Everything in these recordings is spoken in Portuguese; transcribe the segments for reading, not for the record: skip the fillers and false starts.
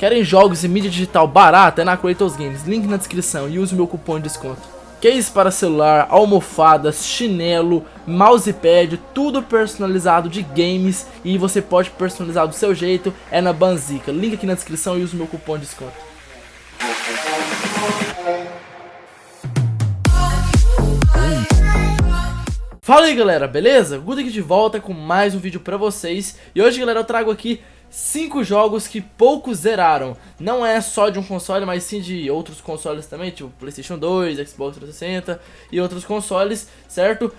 Querem jogos e mídia digital barata? É na Kratos Games, link na descrição e use o meu cupom de desconto. Case para celular, almofadas, chinelo, mousepad, tudo personalizado de games e você pode personalizar do seu jeito, é na Banzica. Link aqui na descrição e use o meu cupom de desconto. Fala aí galera, beleza? Guto aqui de volta com mais um vídeo pra vocês. E hoje galera eu trago aqui 5 jogos que poucos zeraram. Não é só de um console, mas sim de outros consoles também, tipo PlayStation 2, Xbox 360 e outros consoles, certo?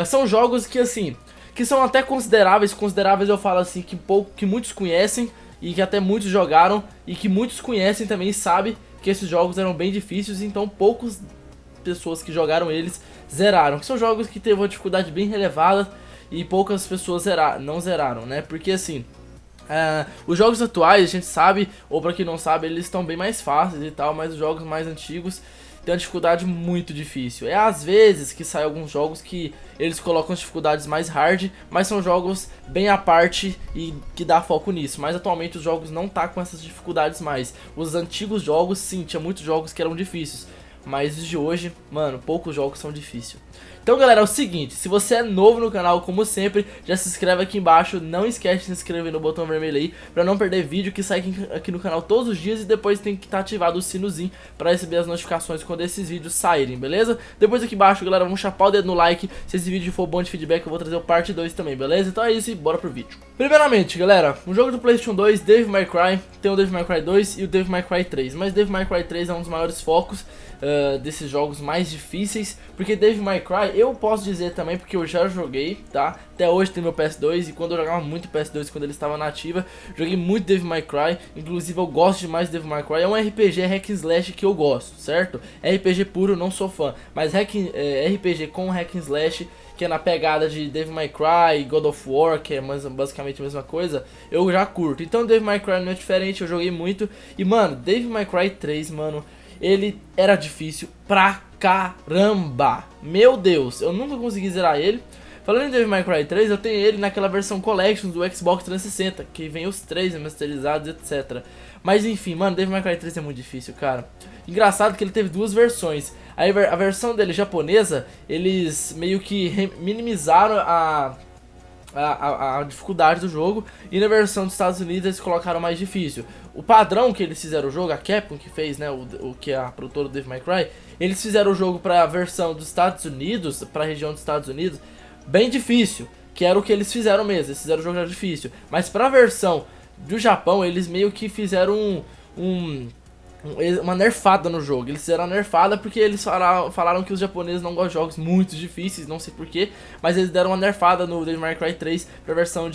São jogos que assim, que são até consideráveis eu falo assim, que muitos conhecem e que até muitos jogaram e que muitos conhecem também e sabem que esses jogos eram bem difíceis, então poucos pessoas que jogaram eles zeraram, que são jogos que teve uma dificuldade bem relevada e poucas pessoas não zeraram, né? Porque assim, os jogos atuais a gente sabe, ou pra quem não sabe, eles estão bem mais fáceis e tal, mas os jogos mais antigos têm uma dificuldade muito difícil. É às vezes que saem alguns jogos que eles colocam as dificuldades mais hard, mas são jogos bem à parte e que dá foco nisso. Mas atualmente os jogos não tá com essas dificuldades mais. Os antigos jogos sim, tinha muitos jogos que eram difíceis, mas os de hoje, mano, poucos jogos são difíceis. Então galera, é o seguinte, se você é novo no canal, como sempre, já se inscreve aqui embaixo. Não esquece de se inscrever no botão vermelho aí, pra não perder vídeo que sai aqui no canal todos os dias. E depois tem que estar ativado o sinozinho pra receber as notificações quando esses vídeos saírem, beleza? Depois aqui embaixo, galera, vamos chapar o dedo no like. Se esse vídeo for bom de feedback, eu vou trazer o parte 2 também, beleza? Então é isso e bora pro vídeo. Primeiramente, galera, um jogo do PlayStation 2, Devil May Cry. Tem o Devil May Cry 2 e o Devil May Cry 3. Mas Devil May Cry 3 é um dos maiores focos desses jogos mais difíceis, porque Devil May Cry eu posso dizer também, porque eu já joguei, tá? Até hoje tem meu PS2 e quando eu jogava muito PS2, quando ele estava na ativa, joguei muito Devil May Cry. Inclusive eu gosto demais de Devil May Cry, é um RPG hack and slash que eu gosto, certo? RPG puro, não sou fã, mas RPG com hack and slash, que é na pegada de Devil May Cry, God of War, que é basicamente a mesma coisa, eu já curto. Então Devil May Cry não é diferente, eu joguei muito. E mano, Devil May Cry 3, mano, ele era difícil pra caramba. Meu Deus, eu nunca consegui zerar ele. Falando em Devil May Cry 3, eu tenho ele naquela versão Collection do Xbox 360, que vem os 3 remasterizados, etc. Mas enfim, mano, Devil May Cry 3 é muito difícil, cara. Engraçado que ele teve duas versões. Aí a versão dele japonesa, eles meio que minimizaram a dificuldade do jogo, e na versão dos Estados Unidos eles colocaram mais difícil. O padrão que eles fizeram o jogo, a Capcom que fez, né, o que é a produtora do Devil May Cry, eles fizeram o jogo para a versão dos Estados Unidos, para a região dos Estados Unidos, bem difícil, que era o que eles fizeram mesmo, eles fizeram o jogo já difícil. Mas para a versão do Japão, eles meio que fizeram uma nerfada no jogo. Eles fizeram a nerfada porque eles falaram que os japoneses não gostam de jogos muito difíceis, não sei porquê, mas eles deram uma nerfada no Devil May Cry 3 pra versão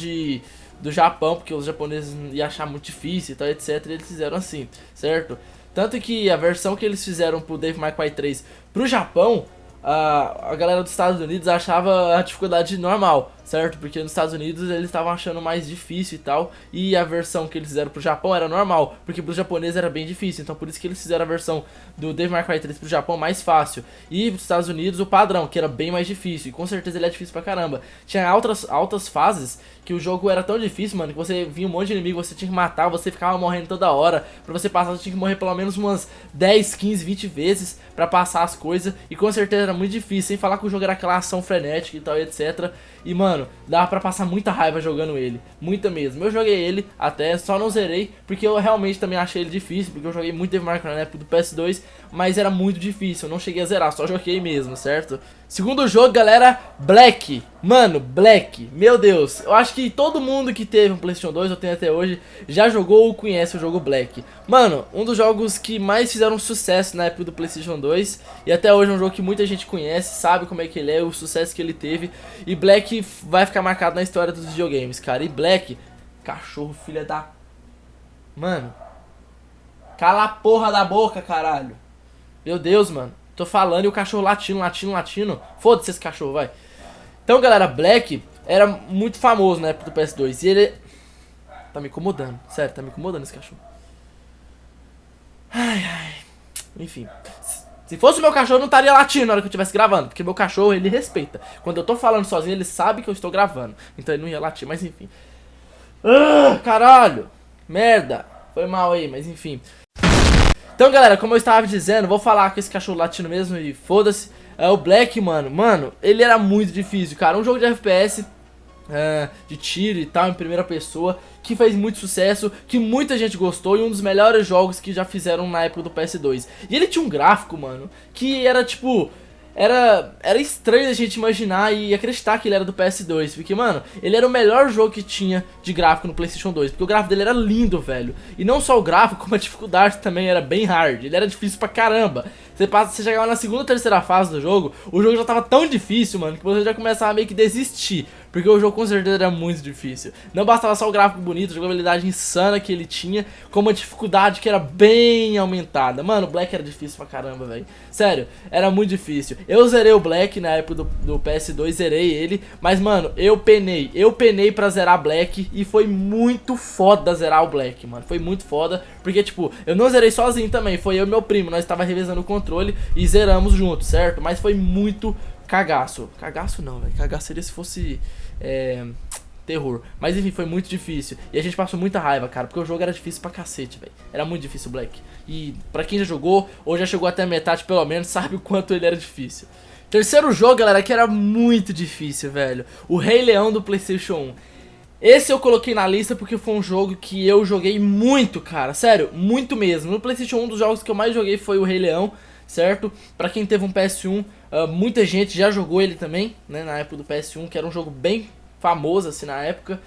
do Japão, porque os japoneses iam achar muito difícil e tal, etc, e eles fizeram assim, certo? Tanto que a versão que eles fizeram pro Devil May Cry 3 pro Japão, a galera dos Estados Unidos achava a dificuldade normal, certo? Porque nos Estados Unidos eles estavam achando mais difícil e tal, e a versão que eles fizeram pro Japão era normal, porque pros japoneses era bem difícil. Então por isso que eles fizeram a versão do Devil May Cry 3 pro Japão mais fácil, e pros Estados Unidos o padrão, que era bem mais difícil, e com certeza ele é difícil pra caramba. Tinha altas fases que o jogo era tão difícil, mano, que você via um monte de inimigo, você tinha que matar, você ficava morrendo toda hora. Pra você passar, você tinha que morrer pelo menos umas 10, 15, 20 vezes pra passar as coisas, e com certeza era muito difícil, sem falar que o jogo era aquela ação frenética e tal, etc. E mano, dava pra passar muita raiva jogando ele, muita mesmo. Eu joguei ele até, só não zerei, porque eu realmente também achei ele difícil, porque eu joguei muito Devil May Cry na época do PS2, mas era muito difícil, eu não cheguei a zerar, só joguei mesmo, certo? Segundo jogo, galera, Black. Mano, Black, meu Deus, eu acho que todo mundo que teve um PlayStation 2, eu tenho até hoje, já jogou ou conhece o jogo Black. Mano, um dos jogos que mais fizeram sucesso na época do PlayStation 2, e até hoje é um jogo que muita gente conhece, sabe como é que ele é, o sucesso que ele teve. E Black vai ficar marcado na história dos videogames, cara. E Black, cachorro, filha da... Mano, cala a porra da boca, caralho. Meu Deus, mano, tô falando e o cachorro latindo. Foda-se esse cachorro, vai. Então, galera, Black era muito famoso na época do PS2. E ele... tá me incomodando, sério, tá me incomodando esse cachorro. Ai. Enfim, se fosse o meu cachorro, eu não estaria latindo na hora que eu estivesse gravando, porque meu cachorro, ele respeita. Quando eu tô falando sozinho, ele sabe que eu estou gravando, então ele não ia latir, mas enfim. Caralho, merda. Foi mal aí, mas enfim. Então, galera, como eu estava dizendo, vou falar com esse cachorro latino mesmo e foda-se. O Black, mano, ele era muito difícil, cara. Um jogo de FPS, de tiro e tal, em primeira pessoa, que fez muito sucesso, que muita gente gostou e um dos melhores jogos que já fizeram na época do PS2. E ele tinha um gráfico, mano, que era tipo... Era estranho a gente imaginar e acreditar que ele era do PS2, porque, mano, ele era o melhor jogo que tinha de gráfico no PlayStation 2, porque o gráfico dele era lindo, velho. E não só o gráfico, como a dificuldade também era bem hard, ele era difícil pra caramba. Você chegava na segunda ou terceira fase do jogo, o jogo já tava tão difícil, mano, que você já começava a meio que desistir, porque o jogo com certeza era muito difícil. Não bastava só o gráfico bonito, a jogabilidade insana que ele tinha, como a dificuldade que era bem aumentada. Mano, o Black era difícil pra caramba, velho. Sério, era muito difícil. Eu zerei o Black na época do PS2, zerei ele, mas, mano, eu penei pra zerar Black e foi muito foda zerar o Black, mano. Foi muito foda, porque, tipo, eu não zerei sozinho também, foi eu e meu primo, nós tava revezando o controle e zeramos juntos, certo? Mas foi muito cagaço. Cagaço não, velho. Cagaço seria se fosse terror. Mas enfim, foi muito difícil. E a gente passou muita raiva, cara, porque o jogo era difícil pra cacete, velho. Era muito difícil o Black. E pra quem já jogou, ou já chegou até a metade pelo menos, sabe o quanto ele era difícil. Terceiro jogo, galera, que era muito difícil, velho. O Rei Leão do PlayStation 1. Esse eu coloquei na lista porque foi um jogo que eu joguei muito, cara. Sério, muito mesmo. No PlayStation 1, um dos jogos que eu mais joguei foi o Rei Leão, certo? Pra quem teve um PS1, muita gente já jogou ele também, né? Na época do PS1, que era um jogo bem famoso, assim, na época.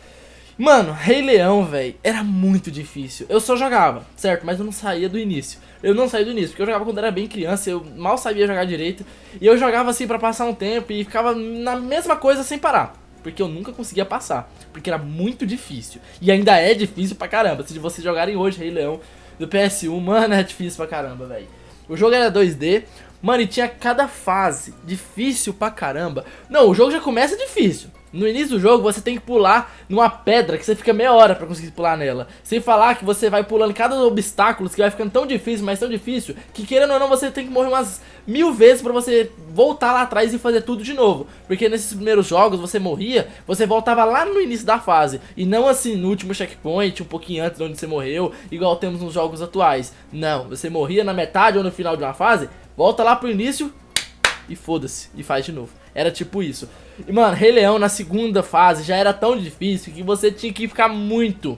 Mano, Rei Leão, velho, era muito difícil. Eu só jogava, certo? Mas eu não saía do início. Eu não saía do início, porque eu jogava quando era bem criança, eu mal sabia jogar direito. E eu jogava assim pra passar um tempo e ficava na mesma coisa sem parar. Porque eu nunca conseguia passar, porque era muito difícil. E ainda é difícil pra caramba. Se vocês jogarem hoje Rei Leão do PS1, mano, é difícil pra caramba, velho. O jogo era 2D, mano, e tinha cada fase difícil pra caramba. Não, o jogo já começa difícil. No início do jogo você tem que pular numa pedra que você fica meia hora pra conseguir pular nela. Sem falar que você vai pulando cada obstáculo que vai ficando tão difícil, mas tão difícil, que querendo ou não você tem que morrer umas 1000 vezes pra você voltar lá atrás e fazer tudo de novo. Porque nesses primeiros jogos você morria, você voltava lá no início da fase. E não assim no último checkpoint, um pouquinho antes de onde você morreu, igual temos nos jogos atuais. Não, você morria na metade ou no final de uma fase, volta lá pro início e foda-se, e faz de novo. Era tipo isso. E, mano, Rei Leão na segunda fase já era tão difícil que você tinha que ficar muito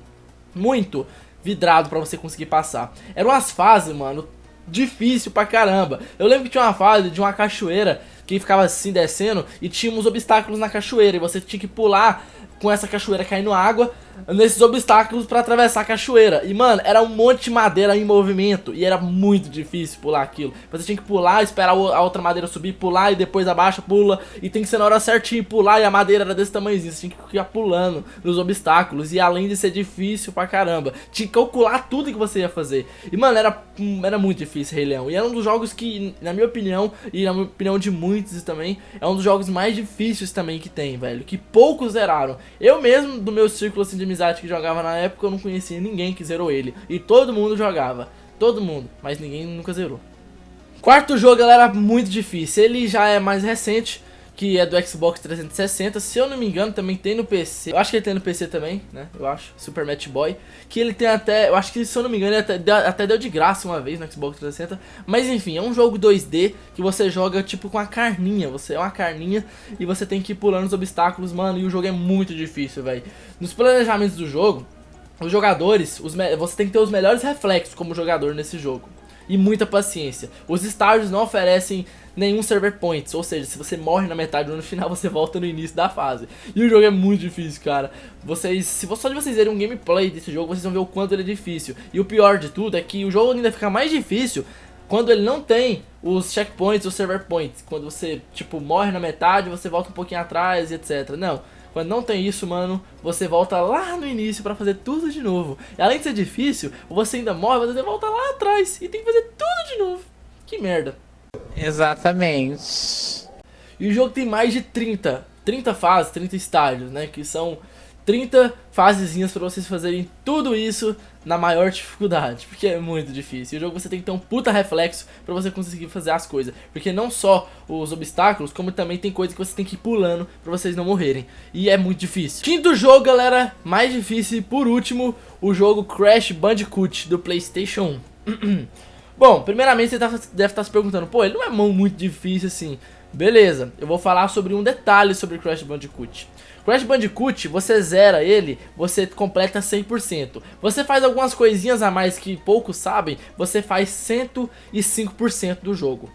vidrado pra você conseguir passar. Eram umas fases, mano, difícil pra caramba. Eu lembro que tinha uma fase de uma cachoeira que ficava assim descendo e tinha uns obstáculos na cachoeira e você tinha que pular com essa cachoeira caindo água nesses obstáculos pra atravessar a cachoeira. E, mano, era um monte de madeira em movimento e era muito difícil pular aquilo. Você tinha que pular, esperar a outra madeira subir, pular e depois abaixa, pula. E tem que ser na hora certinho pular e a madeira era desse tamanhozinho. Você tinha que ficar pulando nos obstáculos e além de ser difícil pra caramba, tinha que calcular tudo que você ia fazer. E, mano, era muito difícil Rei Leão. E era um dos jogos que, na minha opinião, e na opinião de muitos também, é um dos jogos mais difíceis também que tem, velho. Que poucos zeraram. Eu mesmo, do meu círculo assim, de amizade que jogava na época, eu não conhecia ninguém que zerou ele. E todo mundo jogava. Todo mundo. Mas ninguém nunca zerou. Quarto jogo, galera, muito difícil. Ele já é mais recente, que é do Xbox 360. Se eu não me engano, também tem no PC. Eu acho que ele tem no PC também, né? Eu acho. Super Meat Boy. Que ele tem até... Eu acho que, se eu não me engano, ele até deu de graça uma vez no Xbox 360. Mas, enfim, é um jogo 2D que você joga, tipo, com a carninha. Você é uma carninha e você tem que ir pulando os obstáculos, mano. E o jogo é muito difícil, velho. Nos planejamentos do jogo, os jogadores... Você tem que ter os melhores reflexos como jogador nesse jogo. E muita paciência. Os estágios não oferecem nenhum server points, ou seja, se você morre na metade ou no final, você volta no início da fase. E o jogo é muito difícil, cara. Só de vocês verem um gameplay desse jogo, vocês vão ver o quanto ele é difícil. E o pior de tudo é que o jogo ainda fica mais difícil quando ele não tem os checkpoints ou server points. Quando você, tipo, morre na metade, você volta um pouquinho atrás e etc. Não. Quando não tem isso, mano, você volta lá no início pra fazer tudo de novo. E além de ser difícil, você ainda morre, você volta lá atrás e tem que fazer tudo de novo. Que merda. Exatamente. E o jogo tem mais de 30 fases, 30 estágios, né? Que são 30 fasezinhas pra vocês fazerem tudo isso na maior dificuldade, porque é muito difícil. E o jogo você tem que ter um puta reflexo pra você conseguir fazer as coisas, porque não só os obstáculos, como também tem coisa que você tem que ir pulando pra vocês não morrerem, e é muito difícil. Quinto jogo, galera, mais difícil, e por último, o jogo Crash Bandicoot do PlayStation 1. Bom, primeiramente você deve estar se perguntando, pô, ele não é muito difícil assim. Beleza, eu vou falar sobre um detalhe sobre Crash Bandicoot. Crash Bandicoot, você zera ele, você completa 100%. Você faz algumas coisinhas a mais que poucos sabem, você faz 105% do jogo.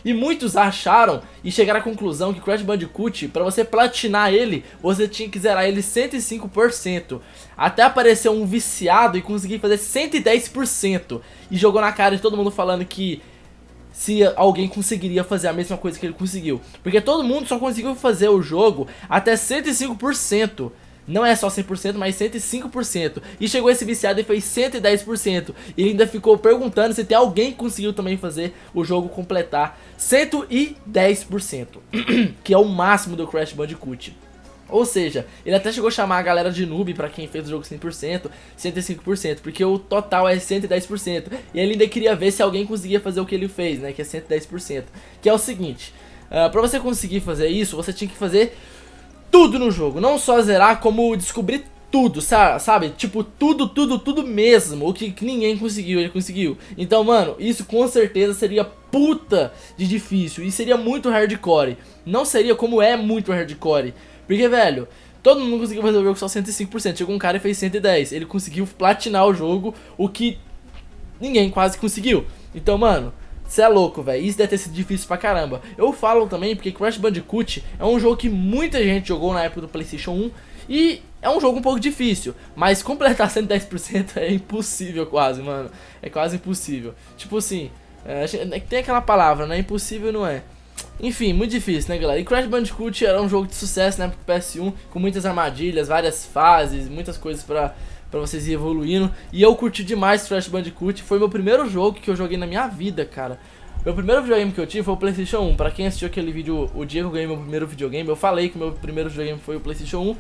E muitos acharam e chegaram à conclusão que Crash Bandicoot, para você platinar ele, você tinha que zerar ele 105%. Até apareceu um viciado e conseguir fazer 110%. E jogou na cara de todo mundo falando que se alguém conseguiria fazer a mesma coisa que ele conseguiu. Porque todo mundo só conseguiu fazer o jogo até 105%. Não é só 100%, mas 105%. E chegou esse viciado e fez 110%. E ele ainda ficou perguntando se tem alguém que conseguiu também fazer o jogo completar 110%. Que é o máximo do Crash Bandicoot. Ou seja, ele até chegou a chamar a galera de noob pra quem fez o jogo 100%, 105%, porque o total é 110%. E ele ainda queria ver se alguém conseguia fazer o que ele fez, né, que é 110%. Que é o seguinte, pra você conseguir fazer isso, você tinha que fazer tudo no jogo. Não só zerar, como descobrir tudo, sabe? Tipo, tudo mesmo. O que ninguém conseguiu, ele conseguiu. Então, mano, isso com certeza seria puta de difícil. E seria muito hardcore. Não seria como é muito hardcore. Porque, velho, todo mundo conseguiu fazer o jogo só 105%. Chegou um cara e fez 110%. Ele conseguiu platinar o jogo, o que ninguém quase conseguiu. Então, mano, cê é louco, velho. Isso deve ter sido difícil pra caramba. Eu falo também porque Crash Bandicoot é um jogo que muita gente jogou na época do PlayStation 1. E é um jogo um pouco difícil, mas completar 110% é impossível quase, mano. É quase impossível. Tipo assim, tem aquela palavra, né? Impossível não é. Enfim, muito difícil, né, galera? E Crash Bandicoot era um jogo de sucesso na época do PS1, com muitas armadilhas, várias fases, muitas coisas pra vocês ir evoluindo. E eu curti demais Crash Bandicoot, foi meu primeiro jogo que eu joguei na minha vida, cara. Meu primeiro videogame que eu tive foi o PlayStation 1. Pra quem assistiu aquele vídeo, o dia que eu ganhei meu primeiro videogame, eu falei que meu primeiro videogame foi o PlayStation 1.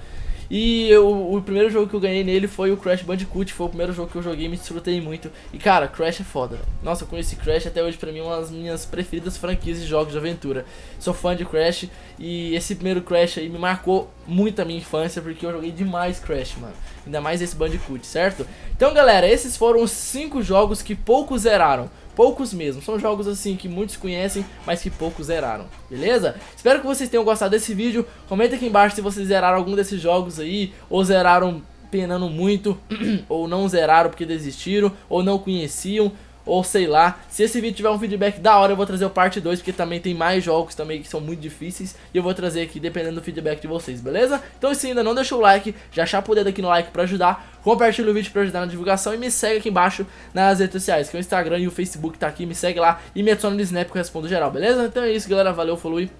E o primeiro jogo que eu ganhei nele foi o Crash Bandicoot. Foi o primeiro jogo que eu joguei e me desfrutei muito. E cara, Crash é foda, velho. Nossa, eu conheci Crash até hoje, pra mim, uma das minhas preferidas franquias de jogos de aventura. Sou fã de Crash e esse primeiro Crash aí me marcou muito a minha infância, porque eu joguei demais Crash, mano. Ainda mais esse Bandicoot, certo? Então, galera, esses foram os 5 jogos que poucos zeraram. Poucos mesmo, são jogos assim que muitos conhecem, mas que poucos zeraram, beleza? Espero que vocês tenham gostado desse vídeo. Comenta aqui embaixo se vocês zeraram algum desses jogos aí, ou zeraram penando muito, ou não zeraram porque desistiram, ou não conheciam, ou sei lá. Se esse vídeo tiver um feedback da hora, eu vou trazer o parte 2, porque também tem mais jogos também que são muito difíceis, e eu vou trazer aqui dependendo do feedback de vocês, beleza? Então se ainda não deixou o like, já chapa o dedo aqui no like pra ajudar, compartilha o vídeo pra ajudar na divulgação e me segue aqui embaixo nas redes sociais, que é o Instagram e o Facebook tá aqui, me segue lá e me adiciona no Snap que eu respondo geral, beleza? Então é isso, galera, valeu, falou e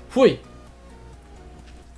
fui!